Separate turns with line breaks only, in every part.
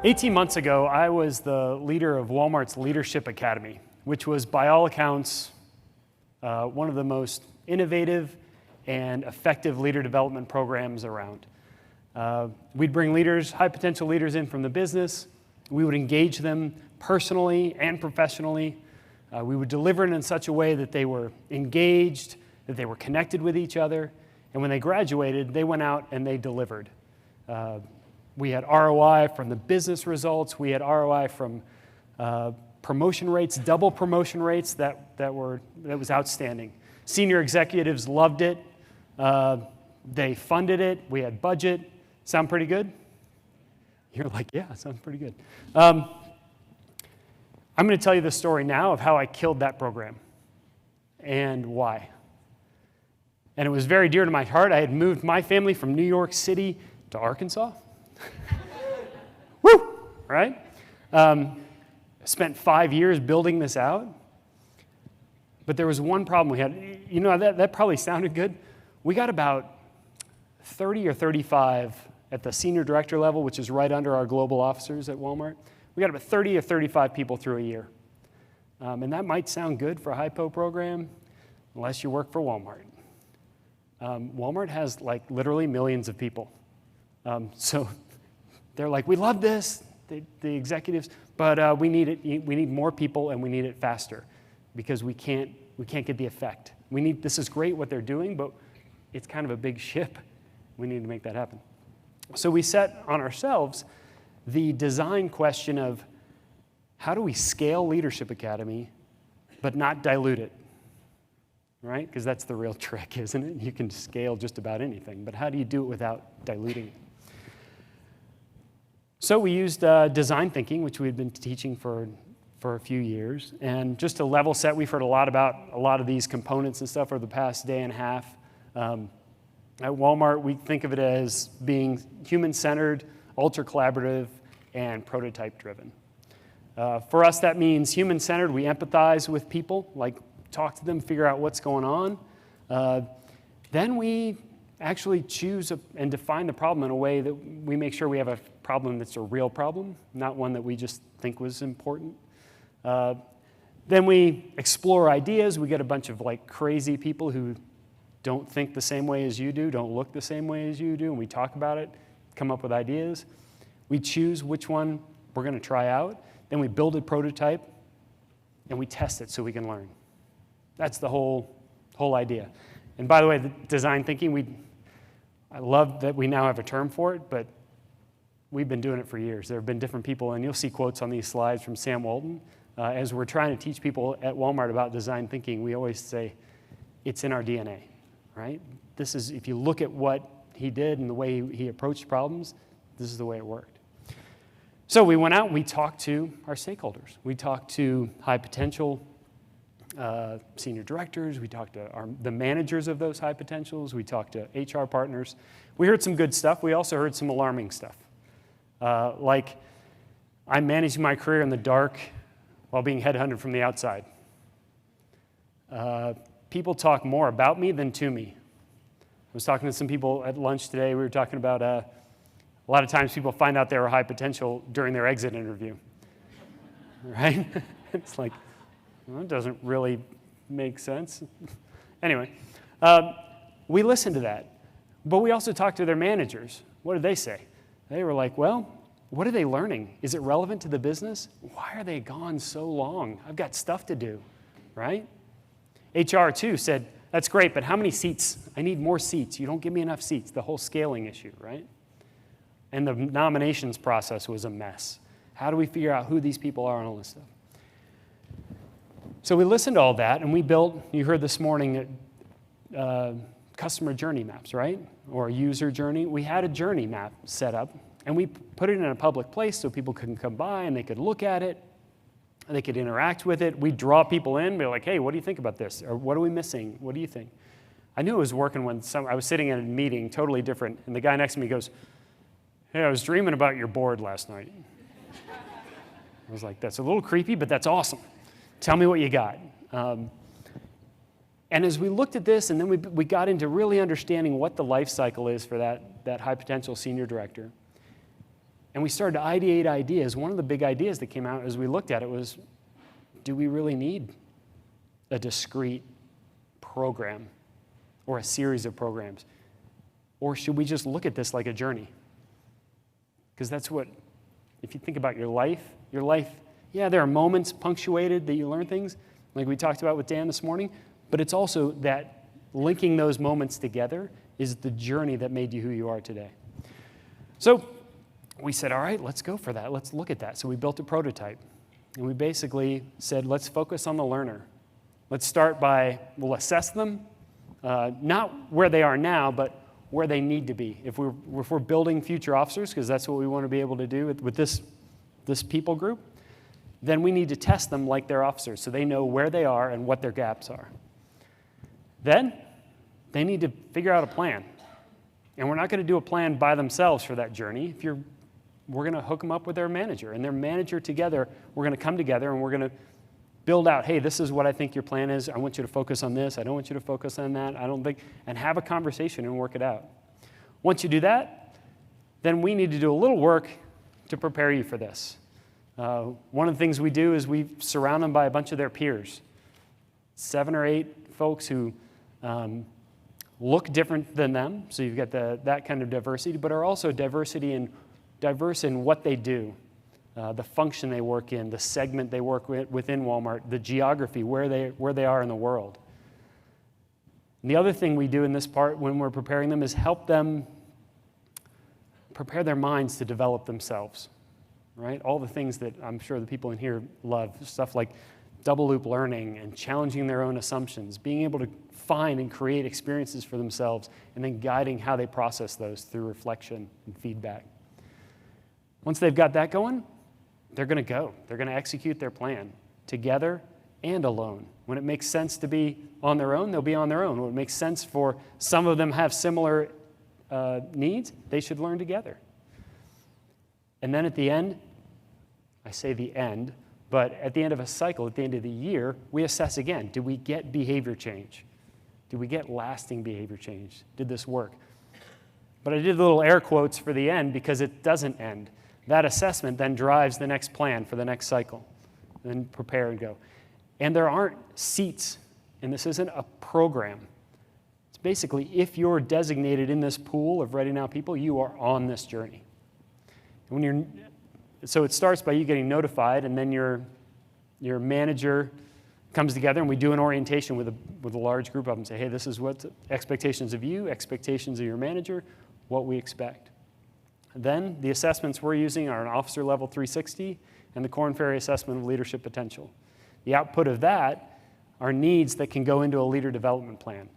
18 months ago, I was the leader of Walmart's Leadership Academy, which was, by all accounts, one of the most innovative and effective leader development programs around. We'd bring leaders, high-potential leaders in from the business. We would engage them personally and professionally. We would deliver it in such a way that they were engaged, that they were connected with each other, and when they graduated, they went out and they delivered. We had ROI from the business results. We had ROI from promotion rates, double promotion rates. That was outstanding. Senior executives loved it. They funded it. We had budget. Sound pretty good? You're like, yeah, sounds pretty good. I'm going to tell you the story now of how I killed that program and why. And it was very dear to my heart. I had moved my family from New York City to Arkansas. Woo! Right? Spent 5 years building this out. But there was one problem we had. You know, that probably sounded good. We got about 30 or 35 at the senior director level, which is right under our global officers at Walmart. We got about 30 or 35 people through a year. And that might sound good for a hypo program, unless you work for Walmart. Walmart has like literally millions of people. So they're like, we love this, the executives, but we need it. We need more people, and we need it faster, because we can't get the effect. This is great what they're doing, but it's kind of a big ship. We need to make that happen. So we set on ourselves the design question of how do we scale Leadership Academy, but not dilute it, right? Because that's the real trick, isn't it? You can scale just about anything, but how do you do it without diluting it? So we used design thinking, which we had been teaching for a few years. And just to level set, we've heard a lot about a lot of these components and stuff over the past day and a half. At Walmart, we think of it as being human-centered, ultra-collaborative, and prototype-driven. For us, that means human-centered. We empathize with people, like talk to them, figure out what's going on. Then we actually choose and define the problem in a way that we make sure we have a problem that's a real problem, not one that we just think was important. Then we explore ideas. We get a bunch of like crazy people who don't think the same way as you do, don't look the same way as you do, and we talk about it, come up with ideas. We choose which one we're going to try out. Then we build a prototype, and we test it so we can learn. That's the whole idea. And by the way, the design thinking, I love that we now have a term for it, but we've been doing it for years. There have been different people, and you'll see quotes on these slides from Sam Walton. As we're trying to teach people at Walmart about design thinking, we always say, it's in our DNA, right? This is, if you look at what he did and the way he approached problems, this is the way it worked. So we went out and we talked to our stakeholders. We talked to high potential senior directors. We talked to the managers of those high potentials. We talked to HR partners. We heard some good stuff. We also heard some alarming stuff. Like, I'm managing my career in the dark while being headhunted from the outside. People talk more about me than to me. I was talking to some people at lunch today. We were talking about a lot of times people find out they were high potential during their exit interview, right? It's like, well, it doesn't really make sense. Anyway, we listened to that, but we also talked to their managers. What did they say? They were like, well, what are they learning? Is it relevant to the business? Why are they gone so long? I've got stuff to do, right? HR, too, said, that's great, but how many seats? I need more seats. You don't give me enough seats. The whole scaling issue, right? And the nominations process was a mess. How do we figure out who these people are and all this stuff? So we listened to all that, and we built, you heard this morning, customer journey maps, right? Or user journey. We had a journey map set up, and we put it in a public place so people could come by and they could look at it. They could interact with it. We'd draw people in, be like, hey, what do you think about this? Or what are we missing? What do you think? I knew it was working when I was sitting in a meeting, totally different, and the guy next to me goes, hey, I was dreaming about your board last night. I was like, that's a little creepy, but that's awesome. Tell me what you got. And as we looked at this, and then we got into really understanding what the life cycle is for that high potential senior director, And we started to ideate ideas. One of the big ideas that came out as we looked at it was, do we really need a discrete program or a series of programs? Or should we just look at this like a journey? Because that's what, if you think about your life, yeah, there are moments punctuated that you learn things, like we talked about with Dan this morning, but it's also that linking those moments together is the journey that made you who you are today. So we said, all right, let's go for that. Let's look at that. So we built a prototype. And we basically said, let's focus on the learner. Let's start by, we'll assess them, not where they are now, but where they need to be. If we're building future officers, because that's what we want to be able to do with this people group, then we need to test them like they're officers so they know where they are and what their gaps are. Then they need to figure out a plan. And we're not going to do a plan by themselves for that journey. We're going to hook them up with their manager. And their manager together, we're going to come together and we're going to build out, hey, this is what I think your plan is. I want you to focus on this. I don't want you to focus on that. And have a conversation and work it out. Once you do that, then we need to do a little work to prepare you for this. One of the things we do is we surround them by a bunch of their peers. 7 or 8 folks who look different than them, so you've got that kind of diversity, but are also diverse in what they do, the function they work in, the segment they work within Walmart, the geography, where they are in the world. And the other thing we do in this part when we're preparing them is help them prepare their minds to develop themselves, right? All the things that I'm sure the people in here love, stuff like double loop learning and challenging their own assumptions, being able to find and create experiences for themselves, and then guiding how they process those through reflection and feedback. Once they've got that going, they're going to go. They're going to execute their plan together and alone. When it makes sense to be on their own, they'll be on their own. When it makes sense for some of them have similar needs, they should learn together. And then at the end, I say the end, but at the end of a cycle, at the end of the year, we assess again. Did we get behavior change? Did we get lasting behavior change? Did this work? But I did little air quotes for the end because it doesn't end. That assessment then drives the next plan for the next cycle. Then prepare and go. And there aren't seats, and this isn't a program. It's basically if you're designated in this pool of Ready Now people, you are on this journey. And so it starts by you getting notified, and then your manager comes together, and we do an orientation with a large group of them. Say, hey, this is what expectations of you, expectations of your manager, what we expect. Then the assessments we're using are an officer level 360 and the Korn Ferry assessment of leadership potential. The output of that are needs that can go into a leader development plan,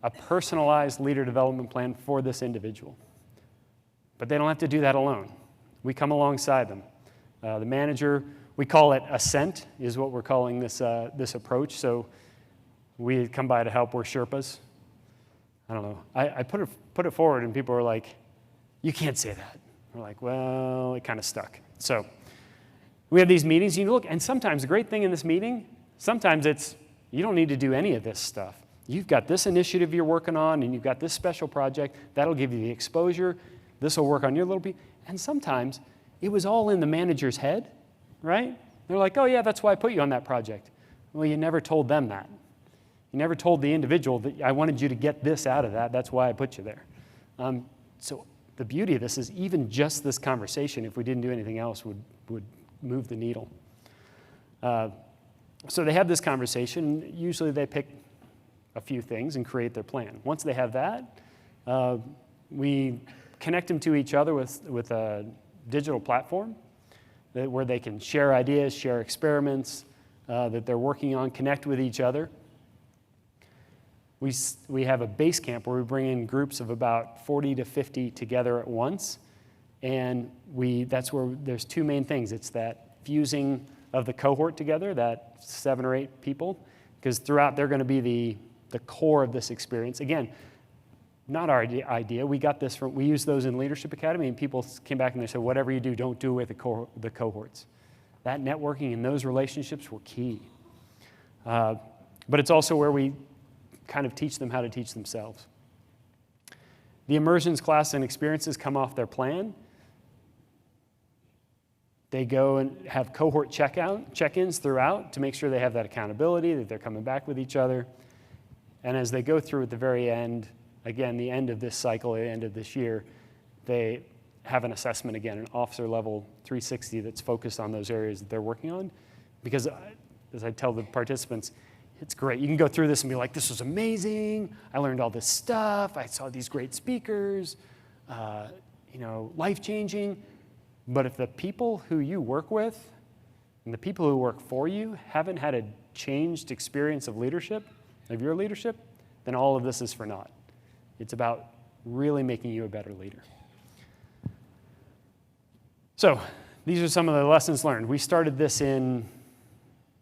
a personalized leader development plan for this individual. But they don't have to do that alone. We come alongside them. The manager, we call it Ascent, is what we're calling this approach. So we come by to help. We're Sherpas. I don't know. I put it forward, and people are like, you can't say that. We're like, well, it kind of stuck. So we have these meetings. You look, and sometimes the great thing in this meeting, sometimes it's, you don't need to do any of this stuff. You've got this initiative you're working on, and you've got this special project. That'll give you the exposure. This will work on your little piece. And sometimes it was all in the manager's head, right? They're like, oh, yeah, that's why I put you on that project. Well, you never told them that. You never told the individual that I wanted you to get this out of that. That's why I put you there. So the beauty of this is even just this conversation, if we didn't do anything else, would move the needle. So they have this conversation. Usually they pick a few things and create their plan. Once they have that, we connect them to each other with a digital platform where they can share ideas, share experiments that they're working on, connect with each other. We have a base camp where we bring in groups of about 40 to 50 together at once, and that's where there's two main things. It's that fusing of the cohort together, that 7 or 8 people, because throughout they're going to be the core of this experience. Again, not our idea. We got this we used those in Leadership Academy, and people came back and they said, whatever you do, don't do it with the cohorts. That networking and those relationships were key. But it's also where we kind of teach them how to teach themselves. The Immersions class and experiences come off their plan. They go and have cohort check-ins throughout to make sure they have that accountability, that they're coming back with each other. And as they go through at the very end, again, the end of this cycle, the end of this year, they have an assessment again, an officer level 360 that's focused on those areas that they're working on. Because as I tell the participants, it's great. You can go through this and be like, this was amazing. I learned all this stuff. I saw these great speakers, life-changing. But if the people who you work with and the people who work for you haven't had a changed experience of leadership, of your leadership, then all of this is for naught. It's about really making you a better leader. So these are some of the lessons learned. We started this in,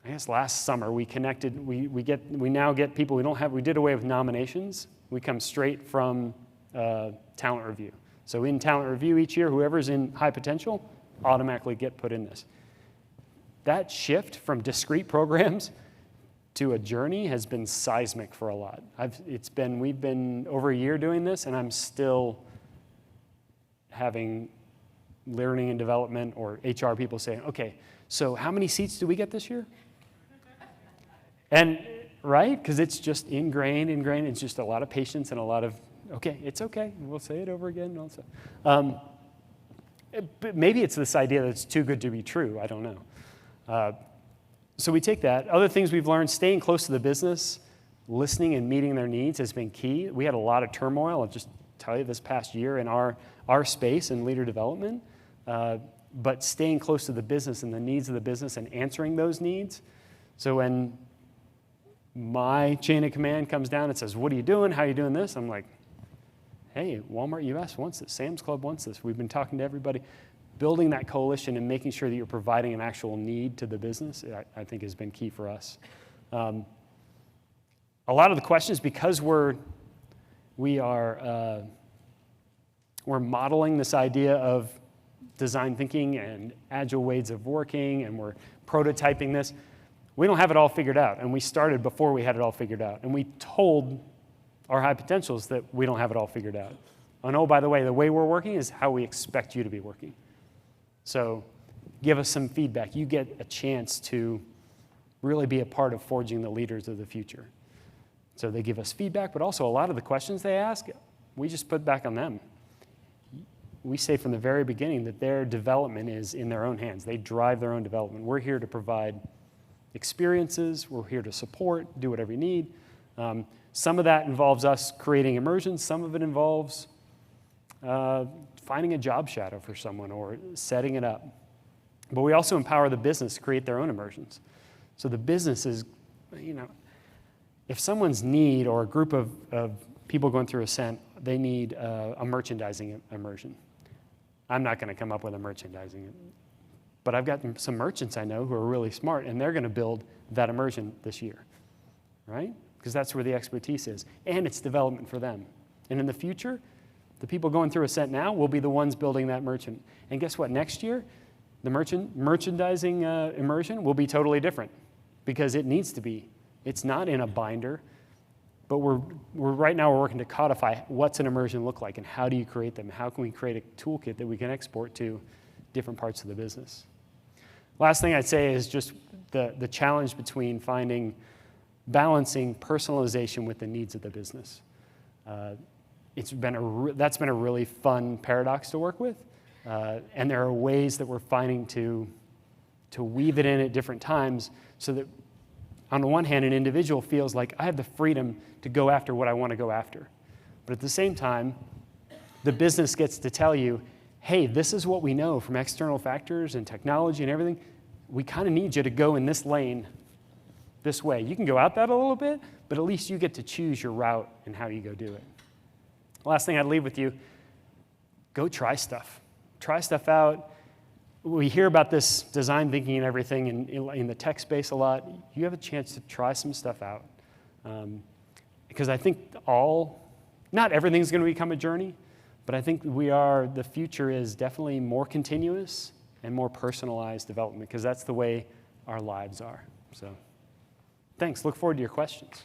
I guess, last summer. We connected, we now get people, we did away with nominations. We come straight from talent review. So in talent review each year, whoever's in high potential automatically get put in this. That shift from discrete programs to a journey has been seismic for a lot. We've been over a year doing this, and I'm still having learning and development or HR people saying, okay, so how many seats do we get this year? And right, because it's just ingrained. It's just a lot of patience and a lot of, okay, it's okay. We'll say it over again. Also, but maybe it's this idea that it's too good to be true. I don't know. So we take that. Other things we've learned, staying close to the business, listening and meeting their needs has been key. We had a lot of turmoil, I'll just tell you, this past year in our space in leader development. But staying close to the business and the needs of the business and answering those needs. So when my chain of command comes down and says, what are you doing? How are you doing this? I'm like, hey, Walmart US wants this. Sam's Club wants this. We've been talking to everybody. Building that coalition and making sure that you're providing an actual need to the business, I think has been key for us. A lot of the questions, because we're modeling this idea of design thinking and agile ways of working, and we're prototyping this, we don't have it all figured out. And we started before we had it all figured out. And we told our high potentials that we don't have it all figured out. And oh, by the way we're working is how we expect you to be working. So give us some feedback. You get a chance to really be a part of forging the leaders of the future. So they give us feedback, but also a lot of the questions they ask, we just put back on them. We say from the very beginning that their development is in their own hands. They drive their own development. We're here to provide experiences. We're here to support, do whatever you need. Some of that involves us creating immersions. Some of it involves finding a job shadow for someone or setting it up. But we also empower the business to create their own immersions. So the business is, if someone's need or a group of people going through Ascent, they need a merchandising immersion. I'm not going to come up with a merchandising, but I've got some merchants I know who are really smart, and they're going to build that immersion this year, right? Because that's where the expertise is, and it's development for them. And in the future, the people going through Ascent now will be the ones building that merchant. And guess what? Next year, the merchandising immersion will be totally different because it needs to be. It's not in a binder, but right now we're working to codify what's an immersion look like and how do you create them? How can we create a toolkit that we can export to different parts of the business? Last thing I'd say is just the challenge between balancing personalization with the needs of the business. That's been a really fun paradox to work with, and there are ways that we're finding to weave it in at different times so that on the one hand, an individual feels like I have the freedom to go after what I want to go after. But at the same time, the business gets to tell you, hey, this is what we know from external factors and technology and everything. We kind of need you to go in this lane this way. You can go out that a little bit, but at least you get to choose your route and how you go do it. Last thing I'd leave with you, go try stuff. Try stuff out. We hear about this design thinking and everything in the tech space a lot. You have a chance to try some stuff out. Because I think not everything's going to become a journey, but I think the future is definitely more continuous and more personalized development because that's the way our lives are. So thanks. Look forward to your questions.